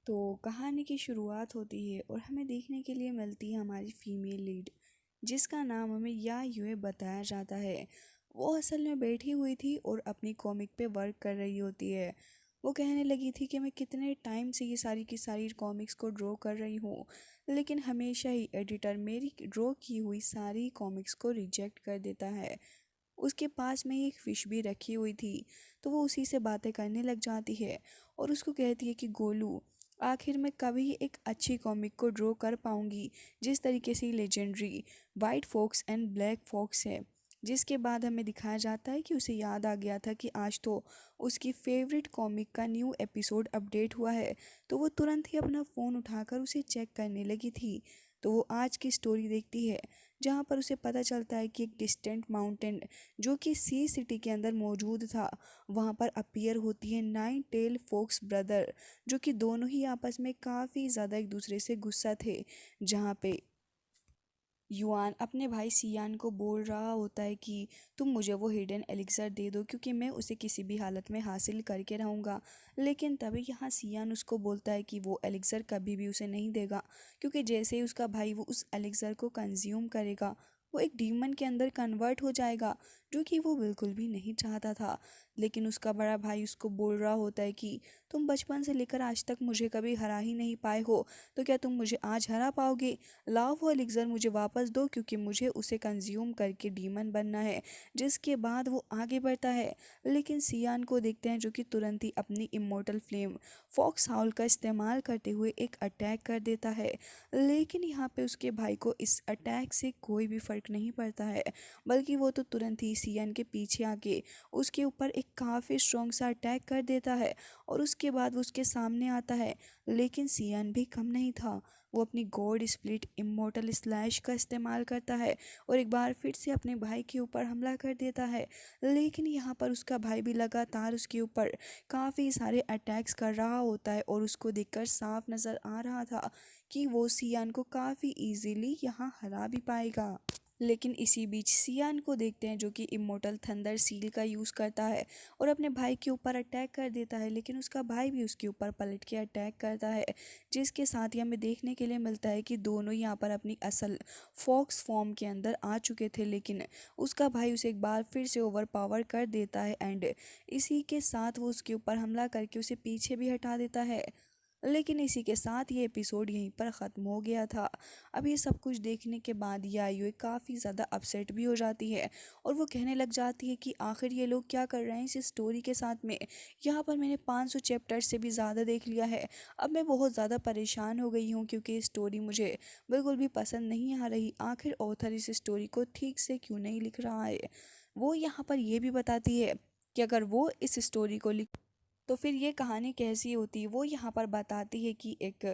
तो कहानी की शुरुआत होती है और हमें देखने के लिए मिलती है हमारी फीमेल लीड, जिसका नाम हमें या यूए बताया जाता है। वो असल में बैठी हुई थी और अपनी कॉमिक पे वर्क कर रही होती है। वो कहने लगी थी कि मैं कितने टाइम से ये सारी की सारी कॉमिक्स को ड्रॉ कर रही हूँ, लेकिन हमेशा ही एडिटर मेरी ड्रॉ की हुई सारी कॉमिक्स को रिजेक्ट कर देता है। उसके पास में एक फ़िश भी रखी हुई थी, तो वो उसी से बातें करने लग जाती है और उसको कहती है कि गोलू, आखिर मैं कभी एक अच्छी कॉमिक को ड्रॉ कर पाऊंगी जिस तरीके से legendary white fox and black fox है। जिसके बाद हमें दिखाया जाता है कि उसे याद आ गया था कि आज तो उसकी फेवरेट कॉमिक का न्यू एपिसोड अपडेट हुआ है। तो वो तुरंत ही अपना फ़ोन उठाकर उसे चेक करने लगी थी। तो वो आज की स्टोरी देखती है, जहाँ पर उसे पता चलता है कि एक डिस्टेंट माउंटेन जो कि सी सिटी के अंदर मौजूद था, वहाँ पर अपीयर होती है नाइन टेल फोक्स ब्रदर, जो कि दोनों ही आपस में काफ़ी ज़्यादा एक दूसरे से गुस्सा थे। जहाँ पे युआन अपने भाई सियान को बोल रहा होता है कि तुम मुझे वो हिडन एलिक्सर दे दो क्योंकि मैं उसे किसी भी हालत में हासिल करके रहूँगा। लेकिन तभी यहाँ सियान उसको बोलता है कि वो एलिक्सर कभी भी उसे नहीं देगा, क्योंकि जैसे ही उसका भाई वो उस एलिक्सर को कंज्यूम करेगा, वो एक डीमन के अंदर कन्वर्ट हो जाएगा, जो कि वो बिल्कुल भी नहीं चाहता था। लेकिन उसका बड़ा भाई उसको बोल रहा होता है कि तुम बचपन से लेकर आज तक मुझे कभी हरा ही नहीं पाए हो, तो क्या तुम मुझे आज हरा पाओगे? लाओ वो एलिक्सर मुझे वापस दो, क्योंकि मुझे उसे कंज्यूम करके डीमन बनना है। जिसके बाद वो आगे बढ़ता है, लेकिन सियान को देखते हैं जो कि तुरंत ही अपनी इमोर्टल फ्लेम फॉक्स हाउल का इस्तेमाल करते हुए एक अटैक कर देता है। लेकिन यहाँ पे उसके भाई को इस अटैक से कोई भी फर्क नहीं पड़ता है, बल्कि वो तो तुरंत ही सियान के पीछे आके उसके ऊपर एक काफ़ी स्ट्रॉन्ग सा अटैक कर देता है और उसके बाद वो उसके सामने आता है। लेकिन सियान भी कम नहीं था। वो अपनी गॉड स्प्लिट इमोर्टल स्लैश का इस्तेमाल करता है और एक बार फिर से अपने भाई के ऊपर हमला कर देता है। लेकिन यहाँ पर उसका भाई भी लगातार उसके ऊपर काफ़ी सारे अटैक्स कर रहा होता है और उसको देखकर साफ नज़र आ रहा था कि वो सियान को काफ़ी इजीली यहाँ हरा भी पाएगा। लेकिन इसी बीच सियान को देखते हैं जो कि इमोर्टल थंडर सील का यूज़ करता है और अपने भाई के ऊपर अटैक कर देता है, लेकिन उसका भाई भी उसके ऊपर पलट के अटैक करता है। जिसके साथ ही हमें देखने के लिए मिलता है कि दोनों यहाँ पर अपनी असल फॉक्स फॉर्म के अंदर आ चुके थे, लेकिन उसका भाई उसे एक बार फिर से ओवर पावर कर देता है एंड इसी के साथ वो उसके ऊपर हमला करके उसे पीछे भी हटा देता है। लेकिन इसी के साथ ये एपिसोड यहीं पर ख़त्म हो गया था। अब ये सब कुछ देखने के बाद यायूए काफ़ी ज़्यादा अपसेट भी हो जाती है और वो कहने लग जाती है कि आखिर ये लोग क्या कर रहे हैं इस स्टोरी के साथ में। यहाँ पर मैंने 500 चैप्टर्स से भी ज़्यादा देख लिया है। अब मैं बहुत ज़्यादा परेशान हो गई हूँ क्योंकि ये स्टोरी मुझे बिल्कुल भी पसंद नहीं आ रही। आखिर ऑथर इस स्टोरी को ठीक से क्यों नहीं लिख रहा है? वो यहाँ पर ये भी बताती है कि अगर वो इस स्टोरी को लिख तो फिर ये कहानी कैसी होती। वो यहाँ पर बताती है कि एक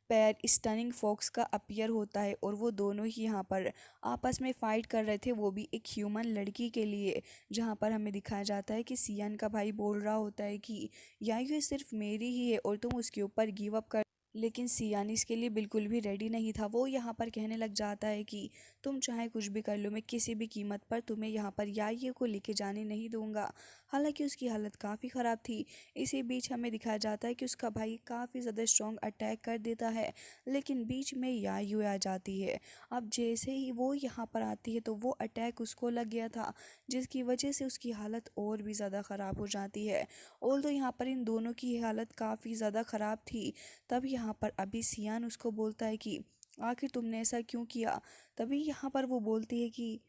पैर स्टनिंग फॉक्स का अपीयर होता है और वो दोनों ही यहाँ पर आपस में फ़ाइट कर रहे थे, वो भी एक ह्यूमन लड़की के लिए। जहाँ पर हमें दिखाया जाता है कि सियान का भाई बोल रहा होता है कि या ये सिर्फ मेरी ही है और तुम उसके ऊपर गिव अप कर। लेकिन सियान इसके लिए बिल्कुल भी रेडी नहीं था। वो यहाँ पर कहने लग जाता है कि तुम चाहे कुछ भी कर लो, मैं किसी भी कीमत पर तुम्हें यहाँ पर याये को लेके जाने नहीं दूंगा। हालांकि उसकी हालत काफ़ी ख़राब थी। इसी बीच हमें दिखाया जाता है कि उसका भाई काफ़ी ज़्यादा स्ट्रॉन्ग अटैक कर देता है, लेकिन बीच में यायू आ जाती है। अब जैसे ही वो यहाँ पर आती है तो वो अटैक उसको लग गया था, जिसकी वजह से उसकी हालत और भी ज़्यादा ख़राब हो जाती है। ऑल्दो यहाँ पर इन दोनों की हालत काफ़ी ज़्यादा ख़राब थी, तब यहाँ पर अभी सियान उसको बोलता है कि आखिर तुमने ऐसा क्यों किया। तभी यहाँ पर वो बोलती है कि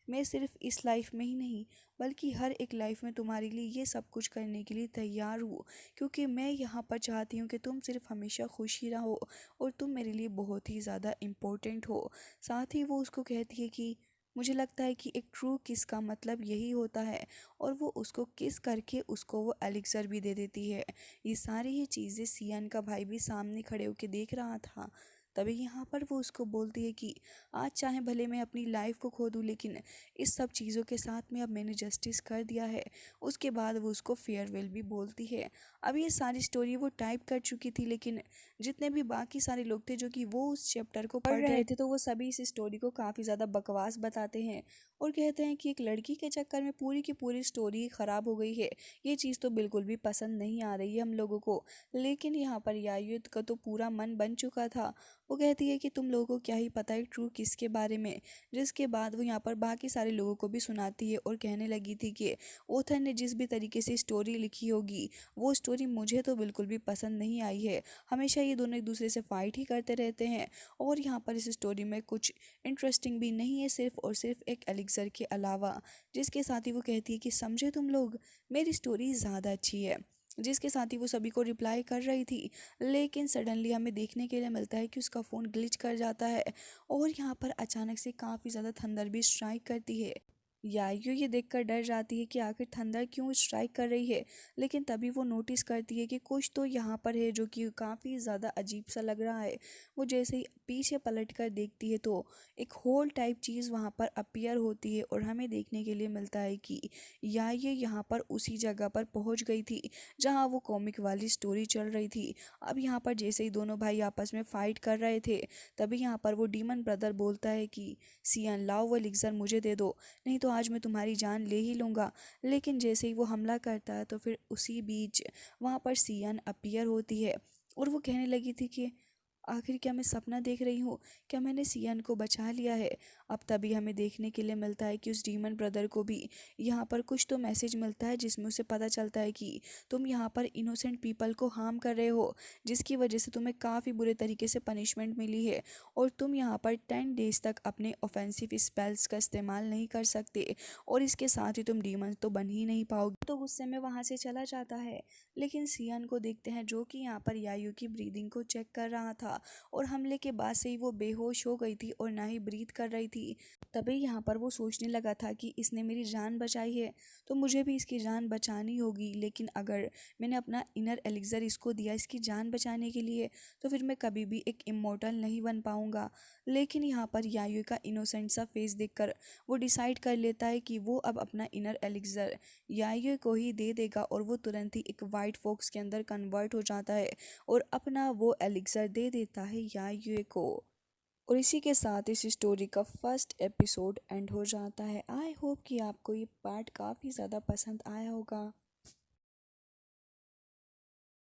मैं सिर्फ इस लाइफ में ही नहीं, बल्कि हर एक लाइफ में तुम्हारे लिए ये सब कुछ करने के लिए तैयार हूँ, क्योंकि मैं यहाँ पर चाहती हूँ कि तुम सिर्फ हमेशा खुश ही रहो और तुम मेरे लिए बहुत ही ज़्यादा इम्पोर्टेंट हो। साथ ही वो उसको कहती है कि मुझे लगता है कि एक ट्रू किस का मतलब यही होता है, और वो उसको किस करके उसको वो एलिक्सर भी दे देती है। ये सारी ही चीज़ें सियान का भाई भी सामने खड़े होकर देख रहा था। तभी यहाँ पर वो उसको बोलती है कि आज चाहे भले मैं अपनी लाइफ को खो दूँ, लेकिन इस सब चीज़ों के साथ में अब मैंने जस्टिस कर दिया है। उसके बाद वो उसको फेयरवेल भी बोलती है। अब ये सारी स्टोरी वो टाइप कर चुकी थी, लेकिन जितने भी बाकी सारे लोग थे जो कि वो उस चैप्टर को पढ़ रहे थे, तो वो सभी इस स्टोरी को काफ़ी ज़्यादा बकवास बताते हैं और कहते हैं कि एक लड़की के चक्कर में पूरी की पूरी स्टोरी ख़राब हो गई है। ये चीज़ तो बिल्कुल भी पसंद नहीं आ रही है हम लोगों को। लेकिन यहाँ पर यायुत का तो पूरा मन बन चुका था। वो कहती है कि तुम लोगों को क्या ही पता है ट्रू किसके बारे में। जिसके बाद वो यहाँ पर बाकी सारे लोगों को भी सुनाती है और कहने लगी थी कि ऑथर ने जिस भी तरीके से स्टोरी लिखी होगी वो स्टोरी मुझे तो बिल्कुल भी पसंद नहीं आई है। हमेशा ये दोनों एक दूसरे से फाइट ही करते रहते हैं और यहाँ पर इस स्टोरी में कुछ इंटरेस्टिंग भी नहीं है, सिर्फ और सिर्फ एक एलिक्सर के अलावा। जिसके साथ ही वो कहती है कि समझे तुम लोग, मेरी स्टोरी ज़्यादा अच्छी है। जिसके साथ ही वो सभी को रिप्लाई कर रही थी, लेकिन सडनली हमें देखने के लिए मिलता है कि उसका फ़ोन ग्लिच कर जाता है और यहाँ पर अचानक से काफ़ी ज़्यादा थंडर भी स्ट्राइक करती है। यायु ये देखकर डर जाती है कि आखिर थंडर क्यों स्ट्राइक कर रही है, लेकिन तभी वो नोटिस करती है कि कुछ तो यहाँ पर है जो कि काफ़ी ज़्यादा अजीब सा लग रहा है। वो जैसे ही पीछे पलट कर देखती है तो एक होल टाइप चीज़ वहाँ पर अपीयर होती है और हमें देखने के लिए मिलता है कि यायु यहाँ पर उसी जगह पर पहुँच गई थी जहाँ वो कॉमिक वाली स्टोरी चल रही थी। अब यहाँ पर जैसे ही दोनों भाई आपस में फाइट कर रहे थे, तभी यहाँ पर वो डीमन ब्रदर बोलता है कि सियन लाओ वो एलिक्सर मुझे दे दो, नहीं तो आज मैं तुम्हारी जान ले ही लूँगा। लेकिन जैसे ही वो हमला करता है तो फिर उसी बीच वहाँ पर सियन अपीयर होती है और वो कहने लगी थी कि आखिर क्या मैं सपना देख रही हूँ, क्या मैंने सियन को बचा लिया है। अब तभी हमें देखने के लिए मिलता है कि उस डीमन ब्रदर को भी यहाँ पर कुछ तो मैसेज मिलता है जिसमें उसे पता चलता है कि तुम यहाँ पर इनोसेंट पीपल को हार्म कर रहे हो, जिसकी वजह से तुम्हें काफ़ी बुरे तरीके से पनिशमेंट मिली है और तुम यहाँ पर 10 डेज तक अपने ऑफेंसिव स्पेल्स का इस्तेमाल नहीं कर सकते और इसके साथ ही तुम डीमन तो बन ही नहीं पाओगे। तो गुस्से में वहाँ से चला जाता है, लेकिन सियन को देखते हैं जो कि यहाँ पर यायु की ब्रीदिंग को चेक कर रहा था और हमले के बाद से ही वो बेहोश हो गई थी और ना ही ब्रीथ कर रही थी। तभी यहाँ पर वो सोचने लगा था कि इसने मेरी जान बचाई है तो मुझे भी इसकी जान बचानी होगी, लेकिन अगर मैंने अपना इनर एलिक्सर इसको दिया इसकी जान बचाने के लिए तो फिर मैं कभी भी एक इमोर्टल नहीं बन पाऊंगा। लेकिन यहाँ पर यायु का इनोसेंट सा फेस देखकर वो डिसाइड कर लेता है कि वो अब अपना इनर एलिक्सर यायु को ही दे देगा और वो तुरंत ही एक वाइट फॉक्स के अंदर कन्वर्ट हो जाता है और अपना वो एलिक्सर दे देता है यायु को। और इसी के साथ इस स्टोरी का फर्स्ट एपिसोड एंड हो जाता है। आई होप कि आपको ये पार्ट काफ़ी ज़्यादा पसंद आया होगा।